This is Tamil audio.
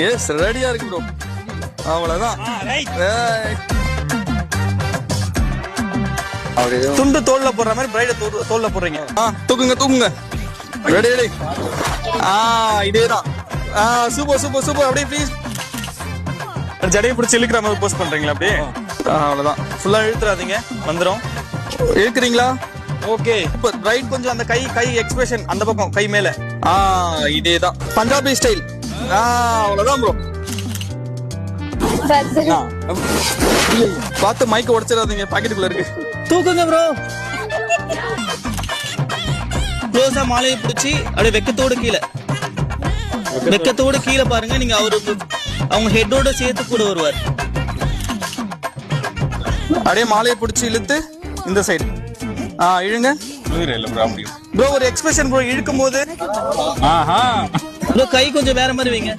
எஸ் ரெடியா இருக்கு ப்ரோ. அவ்வளவுதான். துண்டு தோல்ல போடுற மாதிரி பிரைட தோல்ல போடுறீங்க. தூக்குங்க தூக்குங்க. Ready ready. இதேதான். Super super super. அப்படியே ப்ளீஸ் ஜடையை பிடிச்சி இழுக்கிற மாதிரி போஸ்ட் பண்றீங்களா? அப்படியே அவ்வளவுதான். ஃபுல்லா இழுத்துறாதீங்க, வந்துடும். இழுக்கிறீங்களா? ஓகே. இப்போ ரைட் கொஞ்சம் அந்த கை எக்ஸ்பிரஷன் அந்த பக்கம் கை மேல. இதேதான் பஞ்சாபி ஸ்டைல். அவ்வளவுதான் ப்ரோ. பார்த்து மைக்க உடைச்சிடாதீங்க, பாக்கெட்டுக்குள்ள இருக்கு. தூக்குங்க ப்ரோ. க்ளோஸா மாலையை பிடிச்சி அப்படியே வெக்கத்தோடு கீழே பாருங்க. நீங்க அவங்க ஹெட்டோட சேர்த்து கூட வருவார். அப்படியே மாலையை பிடிச்சி இழுத்து இந்த சைடு இழுங்க ப்ரோ. ஒரு எக்ஸ்பிரஷன் ப்ரோ இழுக்கும் போது. ப்ரோ கை கொஞ்சம் வேற மாதிரி வைங்க.